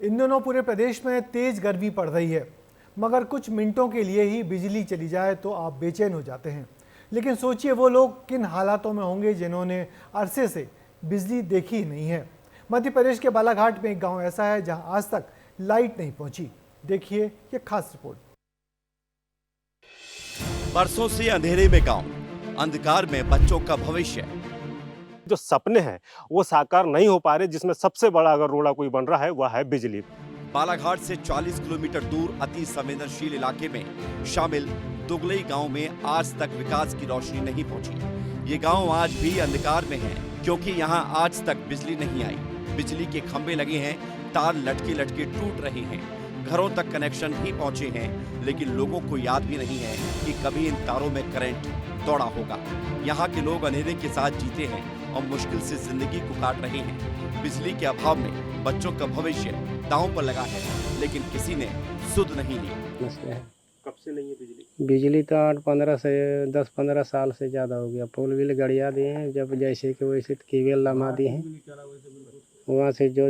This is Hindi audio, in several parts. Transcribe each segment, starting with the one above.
इन दिनों पूरे प्रदेश में तेज गर्मी पड़ रही है, मगर कुछ मिनटों के लिए ही बिजली चली जाए तो आप बेचैन हो जाते हैं। लेकिन सोचिए वो लोग किन हालातों में होंगे जिन्होंने अरसे से बिजली देखी ही नहीं है। मध्य प्रदेश के बालाघाट में एक गांव ऐसा है जहां आज तक लाइट नहीं पहुंची। देखिए ये खास रिपोर्ट। बरसों से अंधेरे में गांव, अंधकार में बच्चों का भविष्य। जो सपने हैं वो साकार नहीं हो पा रहे, जिसमें सबसे बड़ा अगर रोड़ा कोई बन रहा है वह है बिजली। बालाघाट से 40 किलोमीटर दूर अति संवेदनशील इलाके में शामिल दुगलई गांव में आज तक विकास की रोशनी नहीं पहुंची। ये गांव आज भी अंधकार में है क्योंकि यहां आज तक बिजली नहीं आई। बिजली के खंभे लगे हैं, तार लटके लटके टूट रहे हैं, घरों तक कनेक्शन ही पहुंचे हैं, लेकिन लोगों को याद भी नहीं है कि कभी इन तारों में करंट दौड़ा होगा। यहाँ के लोग अंधेरे के साथ जीते हैं और मुश्किल से जिंदगी को काट रहे हैं। बिजली के अभाव में बच्चों का भविष्य दांव पर लगा है, लेकिन किसी ने सुध नहीं ली। कब से नहीं है बिजली? बिजली तो 10-15 साल से ज़्यादा हो गया। पोल बिल गड़िया दिए हैं, जब जैसे कि वैसे केबल लगा दिए हैं, वहाँ से जो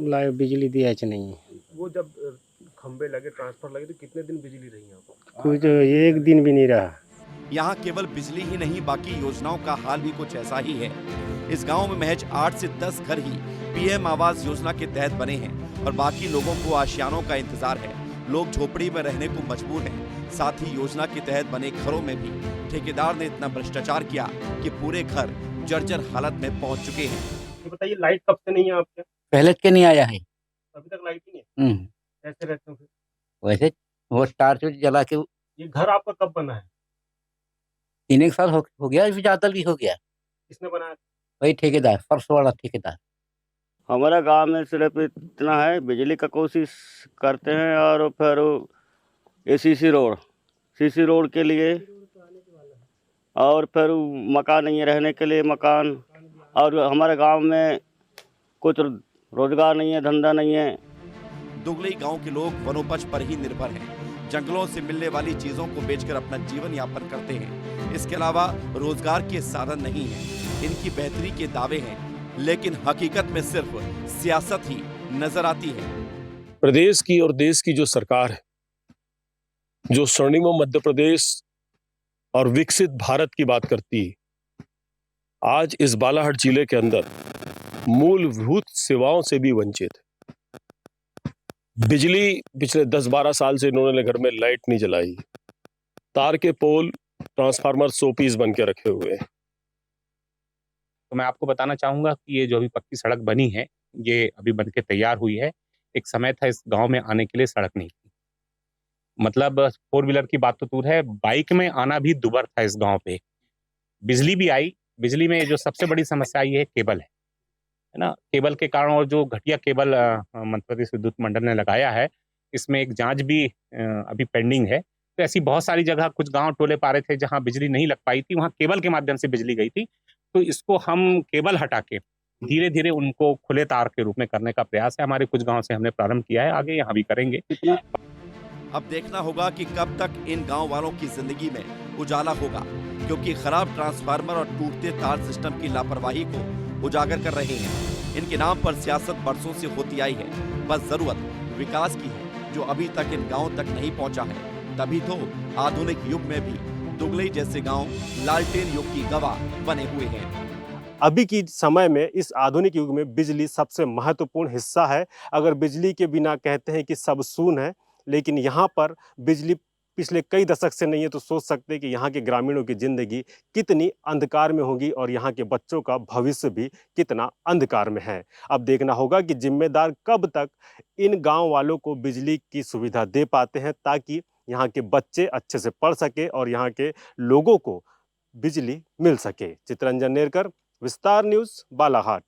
लाइव बिजली दिया नहीं है। वो जब खंबे लगे, ट्रांसफर लगे, तो कितने दिन बिजली रही यहाँ पर? कुछ एक दिन भी नहीं रहा। यहाँ केवल बिजली ही नहीं, बाकी योजनाओं का हाल भी कुछ ऐसा ही है। इस गांव में महज 8 से 10 घर ही पीएम आवास योजना के तहत बने हैं और बाकी लोगों को आशियानों का इंतजार है। लोग झोपड़ी में रहने को मजबूर हैं। साथ ही योजना के तहत बने घरों में भी ठेकेदार ने इतना भ्रष्टाचार किया कि पूरे घर जर्जर हालत में पहुंच चुके हैं। ये बताइए, लाइट कब से नहीं है आपके? पहले के नहीं आया है। अभी तक लाइट ही नहीं है। कैसे रहते हो फिर? वैसे वो टार्च जला के। ये घर आपका कब बना है? 3 साल हो गया, अभी ज्यादा भी हो गया। किसने बनाया? वही ठेकेदार, फर्श वाला ठेकेदार। हमारा गांव में सिर्फ इतना है, बिजली का कोशिश करते हैं और फिर ये सीसी रोड के लिए, और फिर मकान नहीं है रहने के लिए मकान, और हमारे गांव में कुछ रोजगार नहीं है, धंधा नहीं है। दुगलई गांव के लोग वनोपज पर ही निर्भर हैं। जंगलों से मिलने वाली चीजों को बेचकर अपना जीवन यापन करते हैं। इसके अलावा रोजगार के साधन नहीं है। इनकी बेहतरी के दावे हैं, लेकिन हकीकत में सिर्फ सियासत ही नजर आती है। प्रदेश की और देश की जो सरकार है, जो स्वर्णिम मध्य प्रदेश और विकसित भारत की बात करती है, आज इस बालाघाट जिले के अंदर मूलभूत सेवाओं से भी वंचित है। बिजली पिछले 10-12 साल से इन्होंने घर में लाइट नहीं जलाई। तार के पोल, ट्रांसफार्मर 100 पीस बन के रखे हुए हैं। तो मैं आपको बताना चाहूँगा कि ये जो अभी पक्की सड़क बनी है, ये अभी बन के तैयार हुई है। एक समय था इस गांव में आने के लिए सड़क नहीं थी। मतलब 4 व्हीलर की बात तो दूर है, बाइक में आना भी दुभर था इस गांव पे। बिजली भी आई। बिजली में जो सबसे बड़ी समस्या ये है केबल है ना। केबल के कारण, और जो घटिया केबल मध्य प्रदेश विद्युत मंडल ने लगाया है, इसमें एक जाँच भी अभी पेंडिंग है। तो ऐसी बहुत सारी जगह, कुछ गाँव टोले पारे थे जहाँ बिजली नहीं लग पाई थी, वहाँ केबल के माध्यम से बिजली गई थी। तो इसको हम केबल हटा के धीरे धीरे उनको खुले तार के रूप में करने का प्रयास है। हमारे कुछ गांव से हमने प्रारंभ किया है, आगे यहाँ भी करेंगे। अब देखना होगा कि कब तक इन गांव वालों की जिंदगी में उजाला होगा, क्योंकि खराब ट्रांसफार्मर और टूटते तार सिस्टम की लापरवाही को उजागर कर रहे हैं। इनके नाम पर सियासत बरसों से होती आई है। बस जरूरत विकास की है, जो अभी तक इन गाँव तक नहीं पहुँचा है। तभी तो आधुनिक युग में भी दुगलई जैसे गांव लालटेन युग की गवाह बने हुए हैं। अभी की समय में, इस आधुनिक युग में बिजली सबसे महत्वपूर्ण हिस्सा है। अगर बिजली के बिना कहते हैं कि सब शून है, लेकिन यहाँ पर बिजली पिछले कई दशक से नहीं है, तो सोच सकते हैं कि यहाँ के ग्रामीणों की जिंदगी कितनी अंधकार में होगी और यहाँ के बच्चों का भविष्य भी कितना अंधकार में है। अब देखना होगा कि जिम्मेदार कब तक इन गाँव वालों को बिजली की सुविधा दे पाते हैं, ताकि यहाँ के बच्चे अच्छे से पढ़ सके और यहाँ के लोगों को बिजली मिल सके। चित्रंजन नेरकर, विस्तार न्यूज़, बालाघाट।